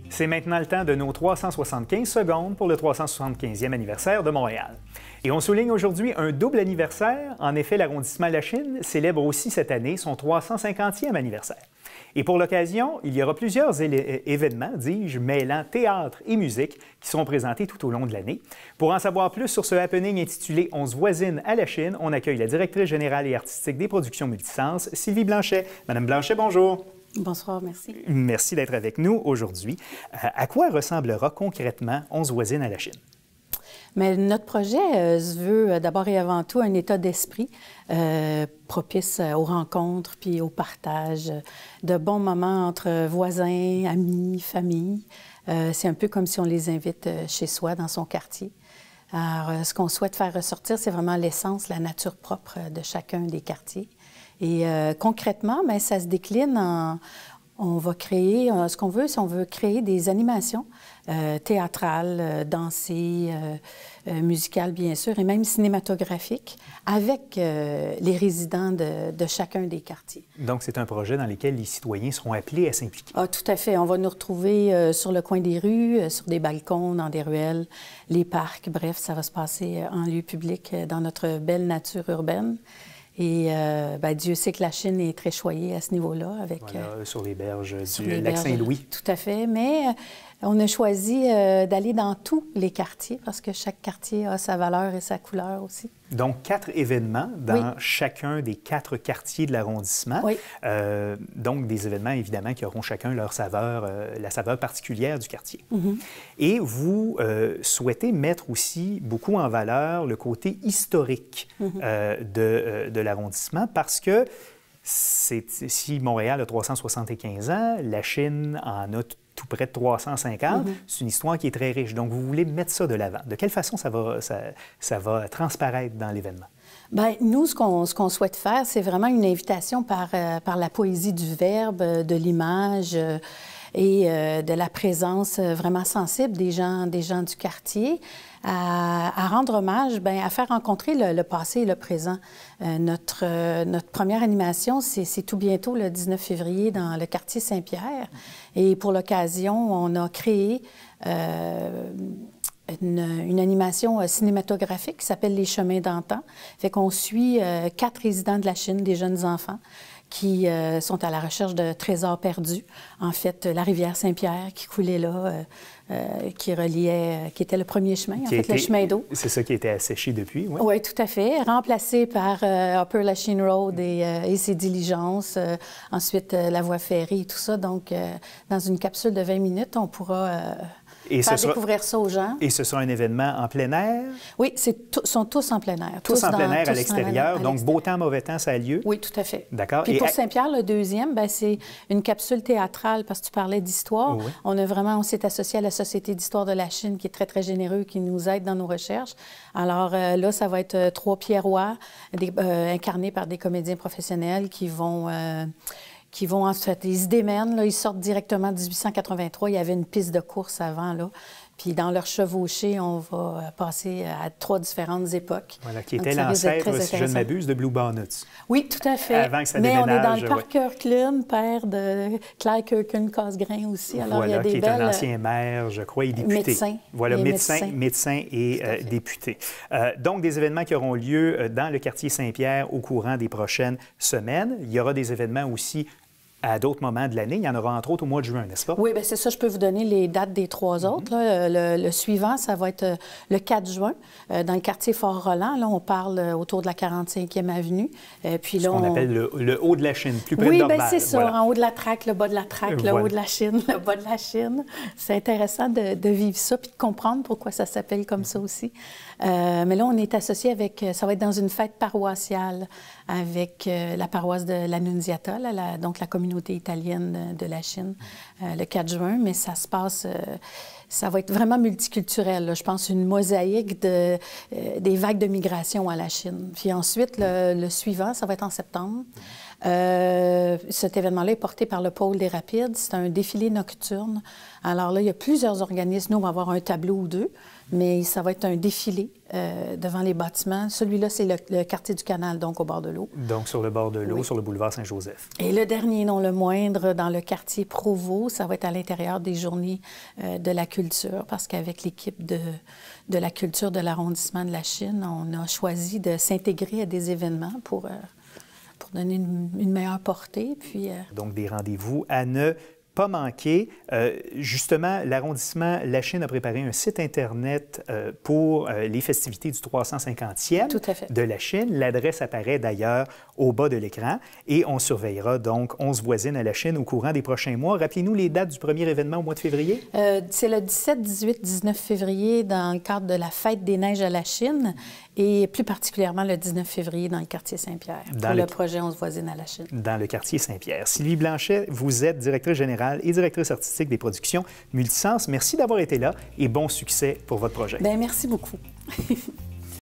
C'est maintenant le temps de nos 375 secondes pour le 375e anniversaire de Montréal. Et on souligne aujourd'hui un double anniversaire. En effet, l'arrondissement Lachine célèbre aussi cette année son 350e anniversaire. Et pour l'occasion, il y aura plusieurs événements, dis-je, mêlant théâtre et musique qui seront présentés tout au long de l'année. Pour en savoir plus sur ce happening intitulé « On se voisine à Lachine », on accueille la directrice générale et artistique des productions Multisense, Sylvie Blanchet. Madame Blanchet, bonjour. Bonsoir, merci. Merci d'être avec nous aujourd'hui. À quoi ressemblera concrètement « On se voisine à Lachine » ? Mais notre projet se veut d'abord et avant tout un état d'esprit propice aux rencontres puis au partage, de bons moments entre voisins, amis, famille. C'est un peu comme si on les invite chez soi, dans son quartier. Alors, ce qu'on souhaite faire ressortir, c'est vraiment l'essence, la nature propre de chacun des quartiers. Et concrètement, bien, ça se décline en... On va créer, ce qu'on veut, c'est on veut créer des animations théâtrales, dansées, musicales bien sûr, et même cinématographiques, avec les résidents de chacun des quartiers. Donc, c'est un projet dans lequel les citoyens seront appelés à s'impliquer. Ah, tout à fait. On va nous retrouver sur le coin des rues, sur des balcons, dans des ruelles, les parcs, bref, ça va se passer en lieu public, dans notre belle nature urbaine. Et bien, Dieu sait que Lachine est très choyée à ce niveau-là. Avec voilà, sur les berges du lac Saint-Louis. Tout à fait. Mais on a choisi d'aller dans tous les quartiers parce que chaque quartier a sa valeur et sa couleur aussi. Donc, 4 événements dans chacun des 4 quartiers de l'arrondissement. Oui. Donc, des événements, évidemment, qui auront chacun leur saveur, la saveur particulière du quartier. Mm-hmm. Et vous souhaitez mettre aussi beaucoup en valeur le côté historique de l'arrondissement parce que si Montréal a 375 ans, Lachine en a tout près de 350, c'est une histoire qui est très riche. Donc, vous voulez mettre ça de l'avant. De quelle façon ça va transparaître dans l'événement? Bien, nous, ce qu'on souhaite faire, c'est vraiment une invitation par la poésie du verbe, de l'image et de la présence vraiment sensible des gens du quartier, à rendre hommage, bien, à faire rencontrer le passé et le présent. Notre première animation, c'est tout bientôt, le 19 février, dans le quartier Saint-Pierre. Et pour l'occasion, on a créé une animation cinématographique qui s'appelle « Les chemins d'antan ». Fait qu'on suit 4 résidents de Lachine, des jeunes enfants, qui sont à la recherche de trésors perdus. En fait, la rivière Saint-Pierre qui coulait là, qui était le premier chemin, le chemin d'eau. C'est ça qui a été asséché depuis, oui? Oui, tout à fait. Remplacé par Upper Lachine Road et ses diligences, ensuite la voie ferrée et tout ça. Donc, dans une capsule de 20 minutes, on pourra... découvrir ça aux gens. Et ce sera un événement en plein air? Oui, sont tous en plein air. Tous en plein air à l'extérieur. Donc, beau temps, mauvais temps, ça a lieu? Oui, tout à fait. D'accord. Puis pour Saint-Pierre, le deuxième, bien, c'est une capsule théâtrale, parce que tu parlais d'histoire. Oui. On s'est associé à la Société d'histoire de Lachine, qui est très, très généreux, qui nous aide dans nos recherches. Alors là, ça va être 3 Pierrois, incarnés par des comédiens professionnels qui vont, en fait, ils se démènent, là, ils sortent directement de 1883. Il y avait une piste de course avant, là. Puis dans leur chevauchée, on va passer à 3 différentes époques. Voilà, qui était l'ancêtre, si je ne m'abuse, de Blue Bonnets. Oui, tout à fait. Avant que ça Mais déménage, on est dans le parc Kirkland, père de Claire Kirkland-Casgrain aussi. Alors, voilà, il y a des qui est un ancien maire, je crois, et député. Médecin. Voilà, médecin et député. Donc, des événements qui auront lieu dans le quartier Saint-Pierre au courant des prochaines semaines. Il y aura des événements aussi à d'autres moments de l'année. Il y en aura entre autres au mois de juin, n'est-ce pas? Oui, bien c'est ça. Je peux vous donner les dates des 3 autres. Là. Le suivant, ça va être le 4 juin, dans le quartier Fort-Roland. Là, on parle autour de la 45e avenue. Puis là, ce qu'on appelle le haut de la Chine, plus près de Dorval. Oui, bien c'est ça. Voilà. En haut de la traque, le bas de la traque, le haut de la Chine, le bas de la Chine. C'est intéressant de vivre ça puis de comprendre pourquoi ça s'appelle comme ça aussi. Mais là, on est associé avec... Ça va être dans une fête paroissiale avec la paroisse de l'Annunziata, donc la communauté italienne de Lachine, le 4 juin. Mais ça se passe... ça va être vraiment multiculturel. Là. Je pense une mosaïque des vagues de migration à Lachine. Puis ensuite, le suivant, ça va être en septembre, Cet événement-là est porté par le Pôle des Rapides. C'est un défilé nocturne. Alors là, il y a plusieurs organismes. Nous, on va avoir un tableau ou deux, mais ça va être un défilé devant les bâtiments. Celui-là, c'est le quartier du Canal, donc au bord de l'eau. Donc sur le bord de l'eau, Oui. sur le boulevard Saint-Joseph. Et le dernier, non le moindre, dans le quartier Provo, ça va être à l'intérieur des journées de la culture, parce qu'avec l'équipe de la culture de l'arrondissement de la Chine, on a choisi de s'intégrer à des événements pour donner une meilleure portée. Puis, Donc des rendez-vous à ne pas manquer. Justement, l'arrondissement La Chine a préparé un site Internet pour les festivités du 350e Tout à fait. de la Chine. L'adresse apparaît d'ailleurs au bas de l'écran et on surveillera donc 11 voisines à la Chine au courant des prochains mois. Rappelez-nous les dates du premier événement au mois de février. C'est le 17, 18, 19 février dans le cadre de la Fête des Neiges à la Chine et plus particulièrement le 19 février dans le quartier Saint-Pierre pour le projet 11 voisines à la Chine. Dans le quartier Saint-Pierre. Sylvie Blanchet, vous êtes directrice générale et directrice artistique des productions Multisens. Merci d'avoir été là et bon succès pour votre projet. Bien, merci beaucoup.